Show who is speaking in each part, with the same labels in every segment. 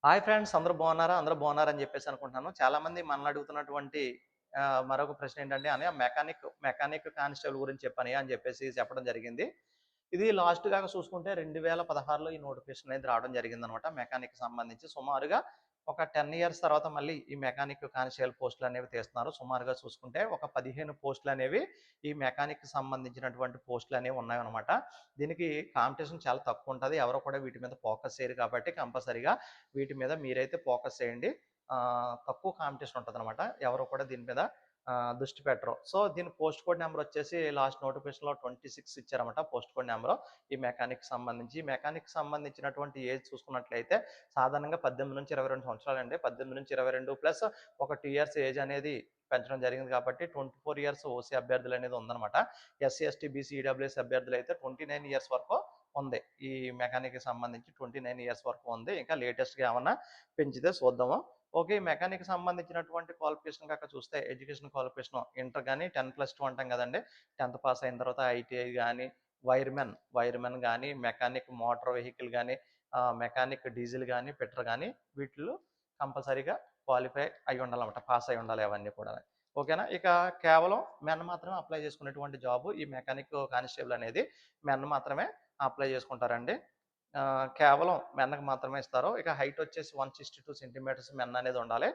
Speaker 1: Hi friends, అందరూ బాగున్నారా? అందరూ బాగున్నారని చెప్పేసి అనుకుంటున్నాను. చాలామంది మనల్ని అడుగుతున్నటువంటి మరొక ప్రశ్న ఏంటంటే, "అన్నయ్య మెకానిక్ కానిస్టేబుల్ గురించి చెప్పన్నయ్య" అని చెప్పేసి చెప్పడం జరిగింది. ఇది లాస్ట్‌గా చూసుకుంటే 2016లో ఈ నోటిఫికేషన్ అనేది రావడం జరిగిందనమాట. మెకానిక్‌కి సంబంధించి సుమారుగా ఒక 10 ఇయర్స్ తర్వాత మళ్ళీ ఈ మెకానిక్ కానిస్టేబుల్ పోస్టులనేవి తీస్తున్నారు. సుమారుగా చూసుకుంటే ఒక 15 పోస్టులనేవి ఈ మెకానిక్‌కి సంబంధించినటువంటి పోస్టులనేవి ఉన్నాయన్నమాట. దీనికి కాంపిటీషన్ చాలా తక్కువుంటది. ఎవరు కూడా వీటి మీద ఫోకస్ చేయరు కాబట్టి కంపల్సరీగా వీటి మీద మీరైతే ఫోకస్ చేయండి. తక్కువ కాంపిటీషన్ ఉంటదనమాట. ఎవరు కూడా దీని మీద దృష్టి పెట్టరు. సో, దీని పోస్ట్ కోడ్ నంబర్ వచ్చేసి లాస్ట్ నోటిఫికేషన్‌లో 26 ఇచ్చారన్నమాట పోస్ట్ కోడ్ నంబరు. ఈ మెకానిక్‌కి సంబంధించి. ఈ మెకానిక్‌కి సంబంధించినటువంటి ఏజ్ చూసుకున్నట్లయితే సాధారణంగా 18-22 సంవత్సరాలండి. 18-22 ప్లస్ ఒక 2 ఇయర్స్ ఏజ్ అనేది పెంచడం జరిగింది కాబట్టి 24 ఇయర్స్ ఓసీ అభ్యర్థులనేది ఉందనమాట. ఎస్సీ, ఎస్టీ, బీసీ, ఈడబ్ల్యూఎస్ అభ్యర్థులైతే 29 ఇయర్స్ వరకు ఉంది. ఈ మెకానిక్‌కి సంబంధించి 29 ఇయర్స్ వరకు ఉంది. ఇంకా లేటెస్ట్‌గా ఏమన్నా పెంచితే చూద్దాము. ఓకే. ఈ మెకానిక్‌కి సంబంధించినటువంటి క్వాలిఫికేషన్ గనక చూస్తే ఎడ్యుకేషన్ క్వాలిఫికేషన్ ఇంటర్ గాని 10+2 అంటాం గదండీ! 10థ్ పాస్ అయిన తర్వాత ఐటీఐ గాని, వైర్‌మెన్ గాని, మెకానిక్ మోటార్ వెహికల్ గాని, మెకానిక్ డీజిల్ గాని, ఫిట్టర్ గాని వీటిల్లో కంపల్సరీగా క్వాలిఫై అయ్యుండాలన్నమాట. పాస్ అయ్యుండాలి అవన్నీ కూడా. ఓకేనా? ఇక కేవలం మెన్ మాత్రమే అప్లై చేసుకునేటువంటి జాబు ఈ మెకానిక్ కానిస్టేబుల్ అనేది మెన్ మాత్రమే అప్లై చేసుకుంటారండి. కేవలం మెన్‌కి మాత్రమే ఇస్తారు. ఇక హైట్ వచ్చేసి 162 సెంటీమీటర్స్ మెన్ అనేది ఉండాలి.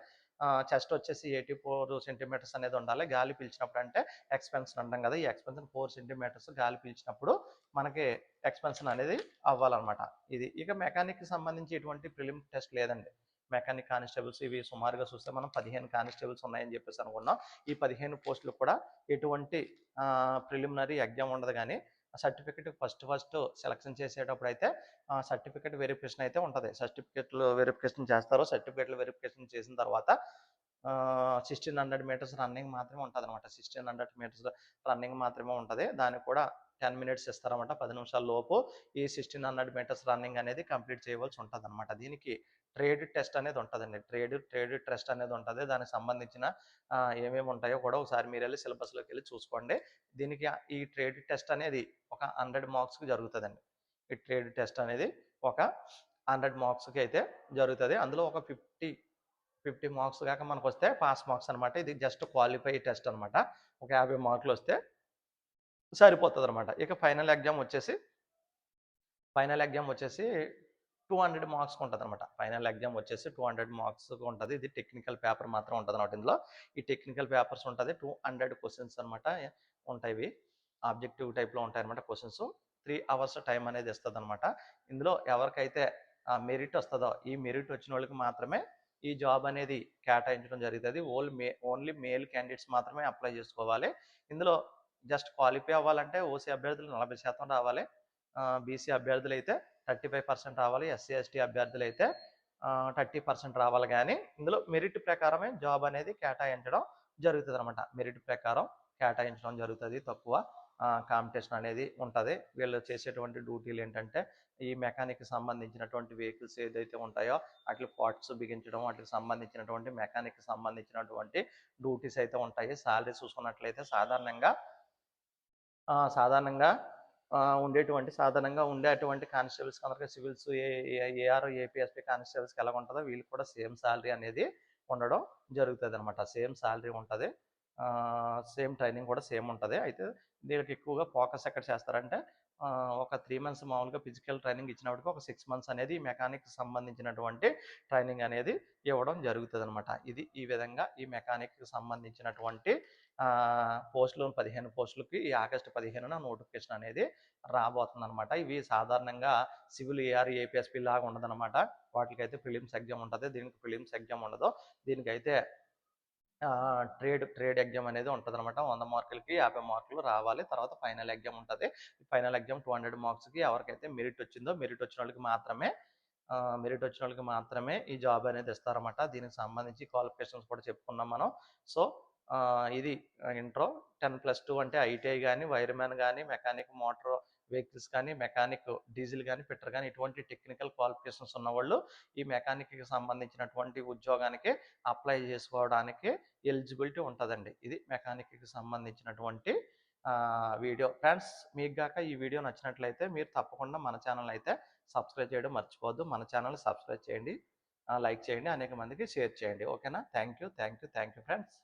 Speaker 1: చెస్ట్ వచ్చేసి 84 సెంటీమీటర్స్ అనేది ఉండాలి. గాలి పీల్చినప్పుడు అంటే ఎక్స్‌పెన్షన్ అంటాం కదా! ఈ ఎక్స్‌పెన్షన్ 4 సెంటీమీటర్స్ గాలి పీల్చినప్పుడు మనకి ఎక్స్‌పెన్షన్ అనేది అవ్వాలన్నమాట. ఇది. ఇక మెకానిక్‌కి సంబంధించి ఎటువంటి ప్రిలిమ్ టెస్ట్ లేదండి. మెకానిక్ కానిస్టేబుల్స్ ఇవి సుమారుగా చూస్తే మనం 15 కానిస్టేబుల్స్ ఉన్నాయని చెప్పేసి అనుకున్నాం. ఈ 15 పోస్టులకు కూడా ఎటువంటి ప్రిలిమినరీ ఎగ్జామ్ ఉండదు గానీ సర్టిఫికేట్ ఫస్ట్ సెలక్షన్ చేసేటప్పుడైతే సర్టిఫికేట్ వెరిఫికేషన్ అయితే ఉంటది. సర్టిఫికేట్‌లు వెరిఫికేషన్ చేస్తారు. సర్టిఫికేట్‌లు వెరిఫికేషన్ చేసిన తర్వాత 1600 మీటర్స్ రన్నింగ్ మాత్రమే ఉంటదనమాట. 1600 మీటర్స్ రన్నింగ్ మాత్రమే ఉంటది. దానికి కూడా 10 మినిట్స్ ఇస్తారన్నమాట. 10 నిమిషాల లోపు ఈ 1600 మీటర్స్ రన్నింగ్ అనేది కంప్లీట్ చేయవలసి ఉంటదనమాట. దీనికి ట్రేడ్ టెస్ట్ అనేది ఉంటదండి. ట్రేడ్ టెస్ట్ అనేది ఉంటది. దానికి సంబంధించిన ఏమేమి ఉంటాయో కూడా ఒకసారి మీరెళ్లి సిలబస్‌లోకెళ్లి చూసుకోండి. దీనికి ఈ ట్రేడ్ టెస్ట్ అనేది ఒక 100 మార్క్స్‌కి జరుగుతదండి. ఈ ట్రేడ్ టెస్ట్ అనేది ఒక 100 మార్క్స్‌కి అయితే జరుగుతది. అందులో ఒక 50 మార్క్స్ గాక మనకొస్తే పాస్ మార్క్స్ అనమాట. ఇది జస్ట్ క్వాలిఫై టెస్ట్ అనమాట. ఒక 50 మార్కులొస్తే సరిపోతదనమాట. ఇక ఫైనల్ ఎగ్జామ్ వచ్చేసి 200 మార్క్స్‌కి ఉంటదనమాట. ఫైనల్ ఎగ్జామ్ వచ్చేసి 200 మార్క్స్‌కి ఉంటది. ఇది టెక్నికల్ పేపర్ మాత్రం ఉంటదనమాట ఇందులో. ఈ టెక్నికల్ పేపర్స్ ఉంటది. 200 క్వెషన్స్ అనమాట ఉంటాయివి. ఆబ్జెక్టివ్ టైప్‌లో ఉంటాయన్నమాట క్వెషన్స్. 3 అవర్స్ టైం అనేది ఇస్తదనమాట. ఇందులో ఎవరికైతే మెరిట్ వస్తదో, ఈ మెరిట్ వచ్చినోళ్ళకి మాత్రమే ఈ జాబ్ అనేది కేటాయించడం జరుగుతది. ఓన్లీ మేల్ క్యాండిడేట్స్ మాత్రమే అప్లై చేసుకోవాలి. ఇందులో జస్ట్ క్వాలిఫై అవ్వాలంటే ఓసీ అభ్యర్థులు 40% రావాలి. బీసీ అభ్యర్థులైతే 35% రావాలి. ఎస్సీ, ఎస్టీ అభ్యర్థులైతే 30% రావాలి గానీ, ఇందులో మెరిట్ ప్రకారమే జాబ్ అనేది కేటాయించడం జరుగుతదనమాట. మెరిట్ ప్రకారం కేటాయించడం జరుగుతది. తక్కువ కాంపిటీషన్ అనేది ఉంటది. వీళ్ళు చేసేటువంటి డ్యూటీలేంటంటే, ఈ మెకానిక్‌కి సంబంధించినటువంటి వెహికల్స్ ఏదైతే ఉంటాయో, ఆటిలి పార్ట్స్ బిగించడం, వాటికి సంబంధించినటువంటి మెకానిక్‌కి సంబంధించినటువంటి డ్యూటీస్ అయితే ఉంటాయి. సాలరీ చూసుకున్నట్లయితే సాధారణంగా సాధారణంగా ఉండేటువంటి కానిస్టేబుల్స్‌కి అందరికి సివిల్స్ ఏఆర్, ఏపీఎస్‌పీ కానిస్టేబుల్స్‌కి ఎలాగుంటదో వీళ్ళకి కూడా సేమ్ సాలరీ అనేది ఉండడం జరుగుతదనమాట. సేమ్ సాలరీ ఉంటది. సేమ్ ట్రైనింగ్ కూడా సేమ్ ఉంటది. అయితే దీనికి ఎక్కువగా ఫోకస్ ఎక్కడ చేస్తారంటే ఒక 3 మంత్స్ మామూలుగా ఫిజికల్ ట్రైనింగ్ ఇచ్చినప్పటికి ఒక 6 మంత్స్ అనేది మెకానిక్‌కి సంబంధించినటువంటి ట్రైనింగ్ అనేది ఇవ్వడం జరుగుతదనమాట. ఇది ఈ విధంగా ఈ మెకానిక్‌కి సంబంధించినటువంటి పోస్టులు 15 పోస్టులకి ఈ ఆగస్టు 15న నోటిఫికేషన్ అనేది రాబోతుందనమాట. ఇవి సాధారణంగా సివిల్ ఏఆర్, ఏపీఎస్‌పీ లాగా ఉండదనమాట. వాటికైతే ప్రిలిమ్స్ ఎగ్జామ్ ఉంటది. దీనికి ప్రిలిమ్స్ ఎగ్జామ్ ఉండదు. దీనికైతే ట్రేడ్ ఎగ్జామ్ అనేది ఉంటదనమాట. 100 మార్కులకి 50 మార్కులు రావాలి. తర్వాత ఫైనల్ ఎగ్జామ్ ఉంటది. ఫైనల్ ఎగ్జామ్ 200 మార్క్స్‌కి ఎవరికైతే మెరిట్ వచ్చిందో మెరిట్ వచ్చినోళ్ళకి మాత్రమే ఈ జాబ్ అనేది ఇస్తారన్నమాట. దీనికి సంబంధించి క్వాలిఫికేషన్స్ కూడా చెప్పుకున్నాం మనం. సో, ఇది ఇంట్రో 10+2 అంటే ఐటీఐ గాని, వైర్‌మెన్ గాని, మెకానిక్ మోటార్ వెహికల్స్ కానీ, మెకానిక్ డీజిల్ గాని, ఫిట్టర్ గాని ఇటువంటి టెక్నికల్ క్వాలిఫికేషన్స్ ఉన్నవాళ్ళు ఈ మెకానిక్‌కి సంబంధించినటువంటి ఉద్యోగానికి అప్లై చేసుకోవడానికి ఎలిజిబిలిటీ ఉంటదండి. ఇది మెకానిక్‌కి సంబంధించినటువంటి వీడియో. ఫ్రెండ్స్, మీకు గాక ఈ వీడియో నచ్చినట్లయితే మీరు తప్పకుండా మన ఛానెల్‌ని అయితే సబ్స్క్రైబ్ చేయడం మర్చిపోవద్దు. మన ఛానెల్‌ని సబ్స్క్రైబ్ చేయండి. లైక్ చేయండి, అనేక మందికి షేర్ చేయండి. ఓకేనా? Thank you friends.